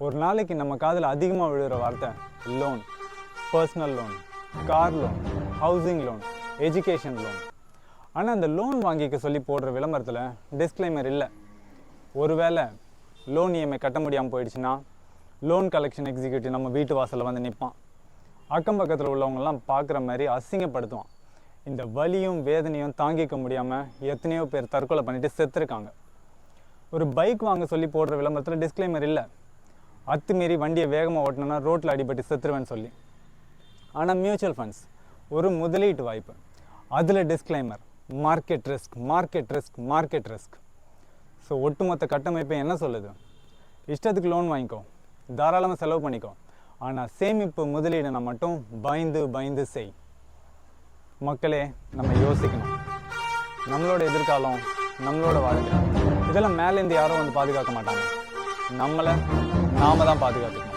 ஒரு நாளைக்கு நம்ம காதில் அதிகமாக விழுகிற வார்த்தை loan, personal loan, car loan, housing loan, education loan. ஆனால் அந்த லோன் வாங்கிக்க சொல்லி போடுற விளம்பரத்தில் டிஸ்க்ளைமர் இல்லை. ஒருவேளை லோன் இஎம்ஐ கட்ட முடியாமல் போயிடுச்சுன்னா லோன் கலெக்ஷன் எக்ஸிக்யூட்டிவ் நம்ம வீட்டு வாசலில் வந்து நிற்பான். அக்கம் பக்கத்தில் உள்ளவங்கெல்லாம் பார்க்குற மாதிரி அசிங்கப்படுத்துவான். இந்த வலியும் வேதனையும் தாங்கிக்க முடியாமல் எத்தனையோ பேர் தற்கொலை பண்ணிட்டு செத்துருக்காங்க. ஒரு பைக் வாங்க சொல்லி போடுற விளம்பரத்தில் டிஸ்க்ளைமர் இல்லை. அத்துமீறி வண்டியை வேகமாக ஓட்டினா ரோட்டில் அடிபட்டு செத்துருவேன்னு சொல்லி. ஆனால் மியூச்சுவல் ஃபண்ட்ஸ் ஒரு முதலீட்டு வாய்ப்பு, அதில் disclaimer market risk, market risk, market risk. So ஒட்டுமொத்த கட்டமைப்பை என்ன சொல்லுது? இஷ்டத்துக்கு லோன் வாங்கிக்கோ, தாராளமாக செலவு பண்ணிக்கோ, ஆனால் சேமிப்பு முதலீடுனா மட்டும் பயந்து பயந்து செய். மக்களே, நம்ம யோசிக்கணும். நம்மளோட எதிர்காலம், நம்மளோட வாழ்க்கை, இதெல்லாம் மேலேருந்து யாரும் வந்து பாதுகாக்க மாட்டாங்க. நம்மளை நாம தான் பாதுகாத்துக்கணும்.